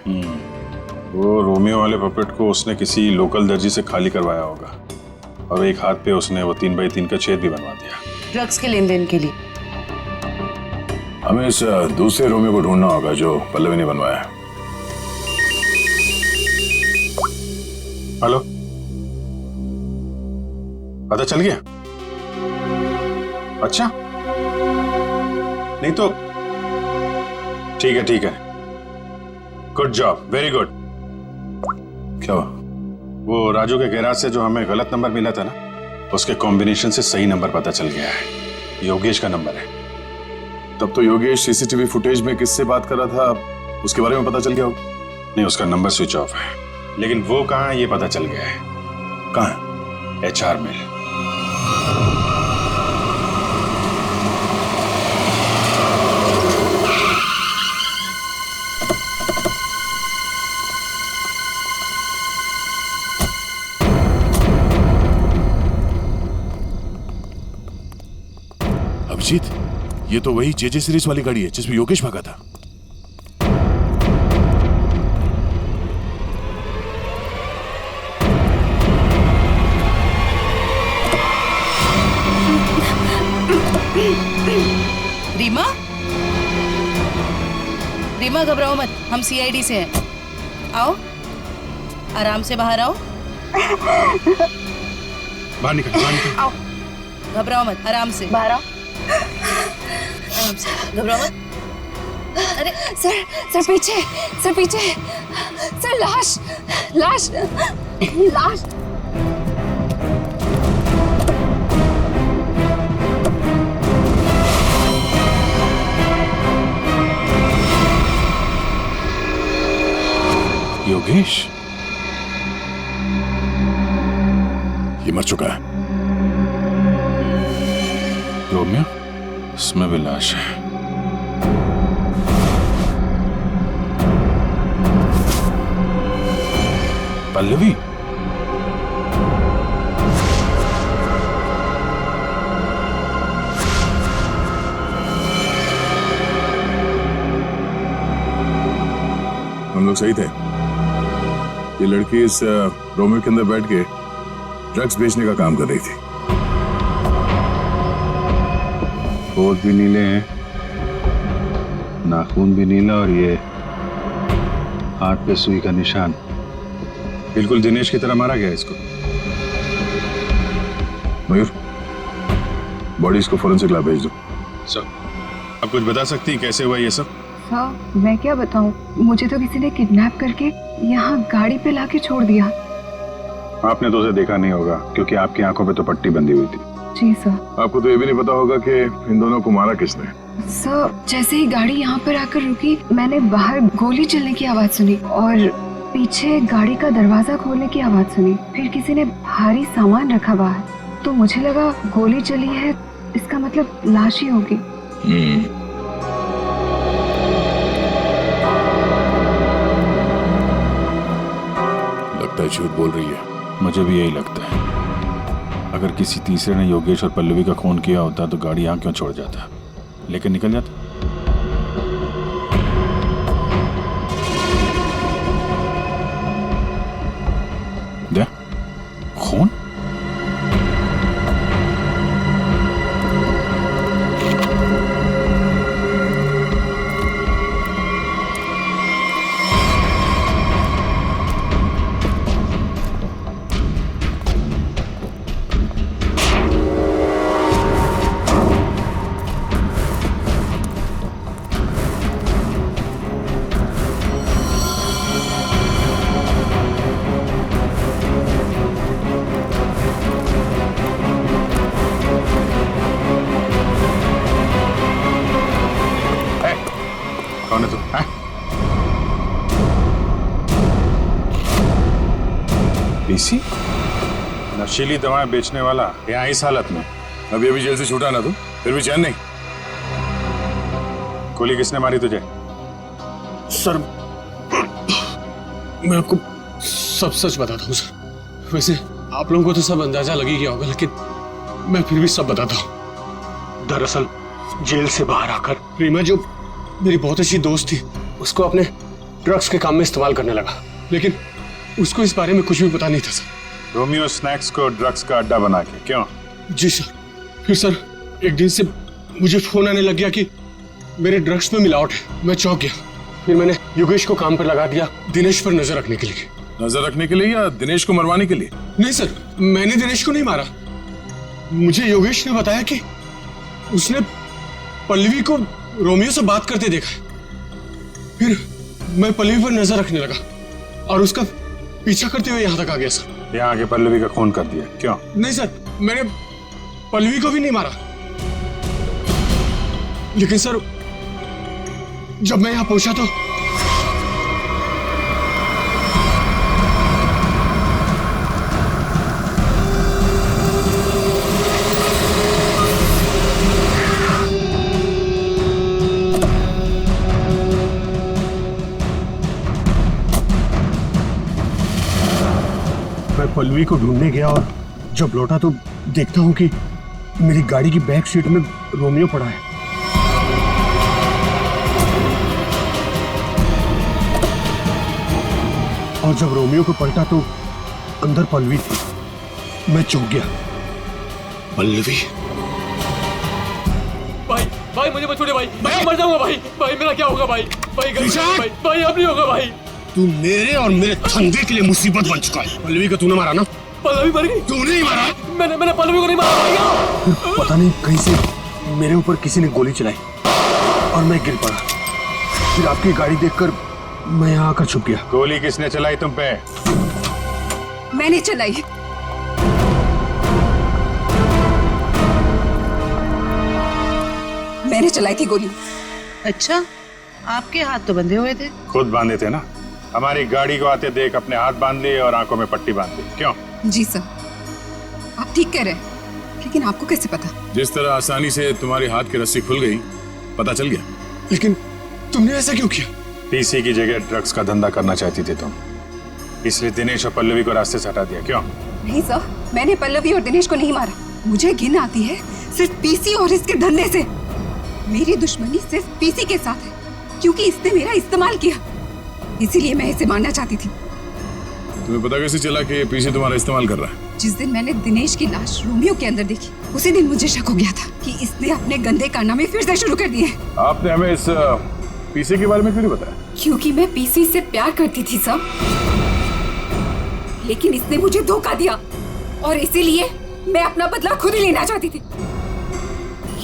वो रोमियो वाले पपेट को उसने किसी लोकल दर्जी से खाली करवाया होगा और एक हाथ पे उसने वो 3 बाई 3 का छेद भी बनवा दिया ड्रग्स के लेन देन के लिए। हमें इस दूसरे रोमियो को ढूंढना होगा जो पल्लवी ने बनवाया। हेलो, पता चल गया? अच्छा, नहीं तो ठीक है, ठीक है, गुड जॉब, वेरी गुड। क्या? वो राजू के गैराज से जो हमें गलत नंबर मिला था ना, उसके कॉम्बिनेशन से सही नंबर पता चल गया है, योगेश का नंबर है। तब तो योगेश सीसीटीवी फुटेज में किससे बात कर रहा था उसके बारे में पता चल गया होगा? नहीं, उसका नंबर स्विच ऑफ है, लेकिन वो कहाँ है ये पता चल गया है। कहाँ? HR में। अभिजीत, ये तो वही JJ सीरीज वाली गाड़ी है जिसमें योगेश भागा था। रीमा? रीमा घबराओ मत, हम CID से हैं। आओ, आराम से बाहर आओ। बाहर निकल, बाहर निकल। आओ, घबराओ मत, आराम से बाहर आओ। आराम से, घबराओ मत। अरे सर पीछे, सर पीछे, सर लाश, लाश, लाश। योगेश ये मर चुका है। रोमियो, इसमें भी लाश है। पल्लवी? हम लोग सही थे। ये लड़की इस रोमियो के अंदर बैठ के ड्रग्स बेचने का काम कर रही थी। होठ भी नीले हैं, नाखून भी नीला और ये हाथ पे सुई का निशान। बिल्कुल दिनेश की तरह मारा गया इसको। मयूर, बॉडीज को फोरेंसिक लैब भेज दो। सर, आप कुछ बता सकती हैं कैसे हुआ ये सब? सर मैं क्या बताऊं, मुझे तो किसी ने किडनैप करके यहाँ गाड़ी पे लाके छोड़ दिया। आपने तो उसे देखा नहीं होगा क्योंकि आपकी आंखों पे तो पट्टी बंधी हुई थी। जी सर। आपको तो ये भी नहीं पता होगा कि इन दोनों को मारा किसने। सर जैसे ही गाड़ी यहाँ पर आकर रुकी, मैंने बाहर गोली चलने की आवाज सुनी और पीछे गाड़ी का दरवाजा खोलने की आवाज सुनी। फिर किसी ने भारी सामान रखा बाहर, तो मुझे लगा गोली चली है, इसका मतलब लाश ही होगी। लगता है झूठ बोल रही है। मुझे भी यही लगता है। अगर किसी तीसरे ने योगेश और पल्लवी का खून किया होता तो गाड़ी यहाँ क्यों छोड़ जाता, लेकिन निकल जाता। दे खून। कौन है तू? पीसी नशीली दवाएं बेचने वाला यहाँ इस हालत में? अभी अभी जेल से छूटा ना तू, फिर भी चैन नहीं। गोली किसने मारी तुझे? सर मैं आपको सब सच बताता हूँ सर। वैसे आप लोगों को तो सब अंदाजा लग ही गया होगा, लेकिन मैं फिर भी सब बताता हूँ। दरअसल जेल से बाहर आकर रीमा, जो मेरी बहुत अच्छी दोस्त थी, उसको अपने ड्रग्स के काम में इस्तेमाल करने लगा, लेकिन उसको इस बारे में कुछ भी पता नहीं था सर। रोमियो स्नैक्स को ड्रग्स का अड्डा बना के? क्यों? जी सर। फिर सर एक दिन से मुझे फोन आने लग गया कि मेरे ड्रग्स में मिलावट है। मैं चौंक गया। फिर मैंने योगेश को काम पर लगा दिया, दिनेश पर नजर रखने के लिए। नजर रखने के लिए या दिनेश को मरवाने के लिए? नहीं सर, मैंने दिनेश को नहीं मारा। मुझे योगेश ने बताया कि उसने पल्लवी को रोमियो से बात करते देखा है। फिर मैं पल्लवी पर नजर रखने लगा और उसका पीछा करते हुए यहाँ तक आ गया सर। यहाँ आके पल्लवी का खून कर दिया? क्यों? नहीं सर, मैंने पल्लवी को भी नहीं मारा, लेकिन सर जब मैं यहाँ पहुंचा तो मैं पल्लवी को ढूंढने गया और जब लौटा तो देखता हूं कि मेरी गाड़ी की बैक सीट में रोमियो पड़ा है। और जब रोमियो को पलटा तो अंदर पल्लवी थी। मैं चौंक गया। पल्लवी? भाई भाई मुझे मत छोड़िए भाई, मैं मर जाऊंगा भाई। भाई मेरा क्या होगा भाई? भाई भाई भाई अब नहीं होगा भाई। तू मेरे और मेरे धंधे के लिए मुसीबत बन चुका है। पल्लवी को तूने मारा ना? पल्लवी मर गई। तूने ही मारा? मैंने पल्लवी को नहीं मारा भैया। पता नहीं कहीं से मेरे ऊपर किसी ने गोली चलाई और मैं गिर पड़ा। फिर आपकी गाड़ी देखकर मैं यहाँ आकर छुप गया। गोली किसने चलाई तुम पे? मैंने चलाई। मैंने चलाई थी गोली। अच्छा, आपके हाथ तो बंधे हुए थे। खुद बांधे थे ना। हमारी गाड़ी को आते देख अपने हाथ बांध लिए और आंखों में पट्टी बांध ली। क्यों? जी सर, आप ठीक कह रहे हैं, लेकिन आपको कैसे पता? जिस तरह आसानी से तुम्हारी हाथ की रस्सी खुल गई, पता चल गया। लेकिन तुमने ऐसा क्यों किया? पीसी की जगह ड्रग्स का धंधा करना चाहती थी तुम, इसलिए दिनेश और पल्लवी को रास्ते से हटा दिया। क्यों? नहीं सर, मैंने पल्लवी और दिनेश को नहीं मारा। मुझे घिन आती है सिर्फ पीसी और इसके धंधे से। मेरी दुश्मनी सिर्फ पीसी के साथ है, क्योंकि इसने मेरा इस्तेमाल किया, इसीलिए मैं इसे मारना चाहती थी। तुम्हें पता कैसे चला कि पीसी तुम्हारा इस्तेमाल कर रहा है? जिस दिन मैंने दिनेश की लाश रोमियो के अंदर देखी, उसी दिन मुझे शक हो गया था कि इसने अपने गंदे कारनामे फिर से शुरू कर दिए। आपने हमें इस पीसी के बारे में क्यों नहीं बताया? क्योंकि मैं पीसी से प्यार करती थी सब, लेकिन इसने मुझे धोखा दिया और इसीलिए मैं अपना बदला खुद ही लेना चाहती थी।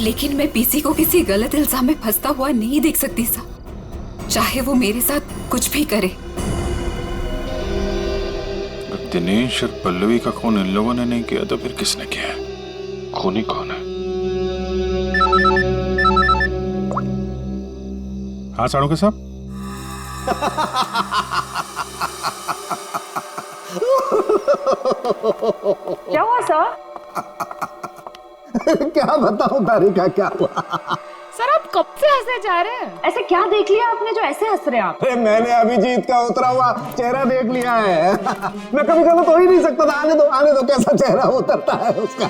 लेकिन मैं पीसी को किसी गलत इल्जाम में फंसता हुआ नहीं देख सकती साहब। चाहे वो मेरे साथ कुछ भी करे। दिनेश और पल्लवी का खून इन लोगों ने नहीं किया तो फिर किसने किया है? खूनी कौन है? हाँ साड़ू साहब। क्या हुआ सर? क्या बताऊं तारिका, क्या हुआ? सर आप कब से हंसे जा रहे हैं? ऐसे क्या देख लिया आपने जो ऐसे हंस रहे हैं आप? अरे मैंने अभिजीत का उतरा हुआ चेहरा देख लिया है। मैं कभी गलत हो ही नहीं सकता था। आने दो कैसा चेहरा उतरता है उसका।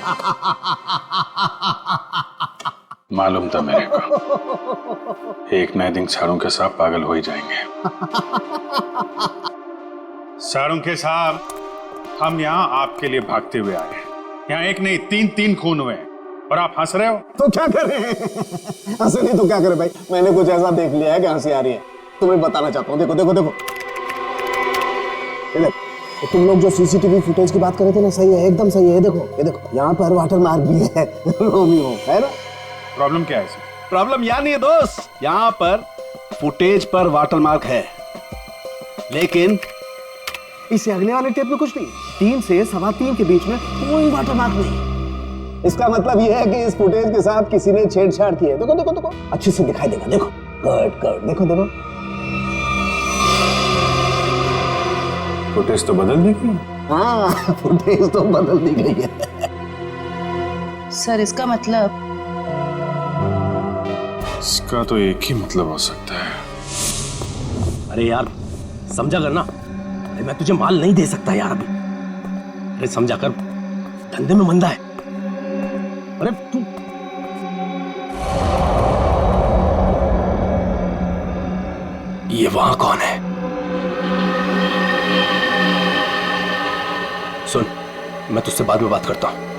मालूम था मेरे को, एक नए दिन साड़ू साहब पागल हो ही जाएंगे। साड़ू साहब, हम यहाँ आपके लिए भागते हुए आए हैं। यहाँ एक नहीं तीन खून हुए हैं और आप हंस रहे हो। तो क्या करें? हंसे नहीं तो क्या करें भाई, मैंने कुछ ऐसा देख लिया है कि हंसी आ रही है। तुम्हें बताना चाहता हूँ, देखो देखो देखो तो तुम लोग जो सीसीटीवी फुटेज की बात कर रहे थे ना, सही है, एकदम सही है। ये देखो यहाँ पर वाटर मार्क भी है, रोमियो है ना। प्रॉब्लम क्या है? प्रॉब्लम यहाँ नहीं है दोस्त, यहाँ पर फुटेज पर वाटर मार्क है, लेकिन इससे अगले वाले टेप में कुछ नहीं। 3 से 3:15 के बीच में कोई वाटर मार्क नहीं। इसका मतलब यह है कि इस फुटेज के साथ किसी ने छेड़छाड़ की है। देखो देखो देखो, अच्छे से दिखाई देगा। देखो कट देखो देखो, फुटेज तो बदल दी गई। हाँ, फुटेज तो बदल दी गई है। सर इसका मतलब? इसका तो एक ही मतलब हो सकता है। अरे यार समझा कर ना, अरे मैं तुझे माल नहीं दे सकता यार अभी। अरे समझा कर, धंधे में मंदा है। अरे तू ये वहां कौन है? सुन, मैं तुझसे बाद में बात करता हूं।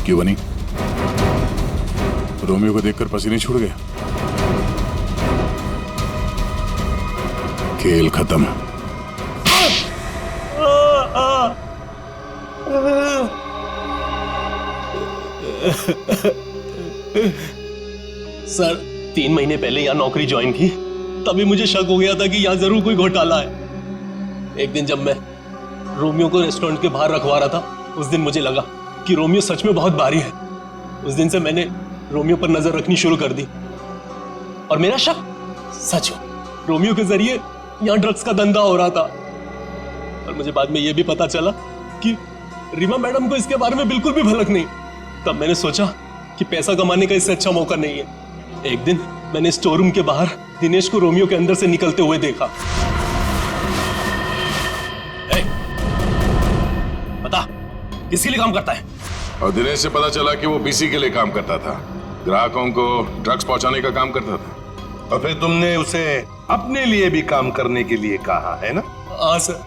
क्यों बनी? रोमियो को देखकर पसीने छूट गया। खेल खत्म। सर 3 महीने पहले यहाँ नौकरी ज्वाइन की, तभी मुझे शक हो गया था कि यहाँ जरूर कोई घोटाला है। एक दिन जब मैं रोमियो को रेस्टोरेंट के बाहर रखवा रहा था, उस दिन मुझे लगा कि रोमियो सच में बहुत भारी है। उस दिन से मैंने रोमियो पर नजर रखनी शुरू कर दी और मेरा शक सच हो। रोमियो के जरिए यहाँ ड्रग्स का धंधा हो रहा था। और मुझे बाद में यह भी पता चला कि रीमा मैडम को इसके बारे में बिल्कुल भी भनक नहीं। तब मैंने सोचा कि पैसा कमाने का इससे अच्छा मौका नहीं है। एक दिन मैंने स्टोर रूम के बाहर दिनेश को रोमियो के अंदर से निकलते हुए देखा। बता, किसके लिए काम करता है? और दिनेश से पता चला कि वो पीसी के लिए काम करता था, ग्राहकों को ड्रग्स पहुंचाने का काम करता था। और फिर तुमने उसे अपने लिए भी काम करने के लिए कहा है ना? हाँ सर,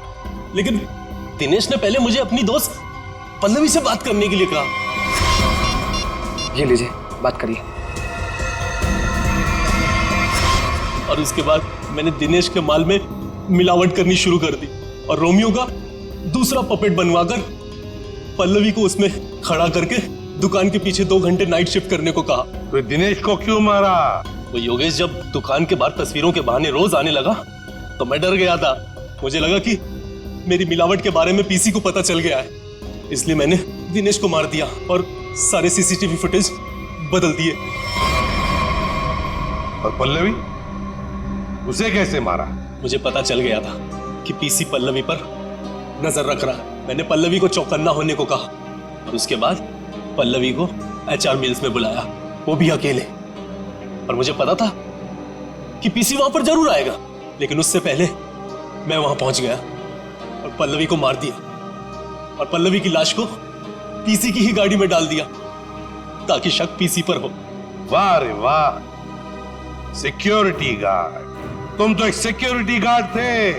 लेकिन दिनेश ने पहले मुझे अपनी दोस्त पल्लवी से बात करने के लिए कहा। ये लीजिए, बात करिए। और उसके बाद मैंने दिनेश के माल में मिलावट करनी शुरू कर दी और रोमियो का दूसरा पपेट बनवाकर पल्लवी को उसमें खड़ा करके दुकान के पीछे 2 घंटे नाइट शिफ्ट करने को कहा। तो दिनेश को क्यों मारा? वो योगेश जब दुकान के बाहर तस्वीरों के बहाने रोज आने लगा तो मैं डर गया था। मुझे लगा कि मेरी मिलावट के बारे में पीसी को पता चल गया है, इसलिए मैंने दिनेश को मार दिया और सारे सीसीटीवी फुटेज बदल दिए। और पल्लवी, उसे कैसे मारा? मुझे पता चल गया था कि पीसी पल्लवी पर नजर रख रहा है। मैंने पल्लवी को चौकन्ना होने को कहा और उसके बाद पल्लवी को HR मिल्स में बुलाया, वो भी अकेले। और मुझे पता था कि पीसी वहां पर जरूर आएगा, लेकिन उससे पहले मैं वहां पहुंच गया और पल्लवी को मार दिया और पल्लवी की लाश को पीसी की ही गाड़ी में डाल दिया ताकि शक पीसी पर हो। वाह रे वाह, सिक्योरिटी गार्ड। तुम तो एक सिक्योरिटी गार्ड थे,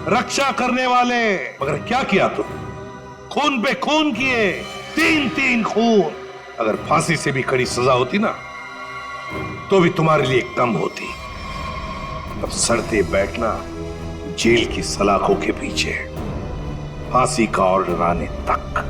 रक्षा करने वाले, मगर क्या किया तुम? खून पे खून किए, 3-3 खून। अगर फांसी से भी कड़ी सजा होती ना तो भी तुम्हारे लिए कम होती। अब सड़ते बैठना जेल की सलाखों के पीछे, फांसी का ऑर्डर आने तक।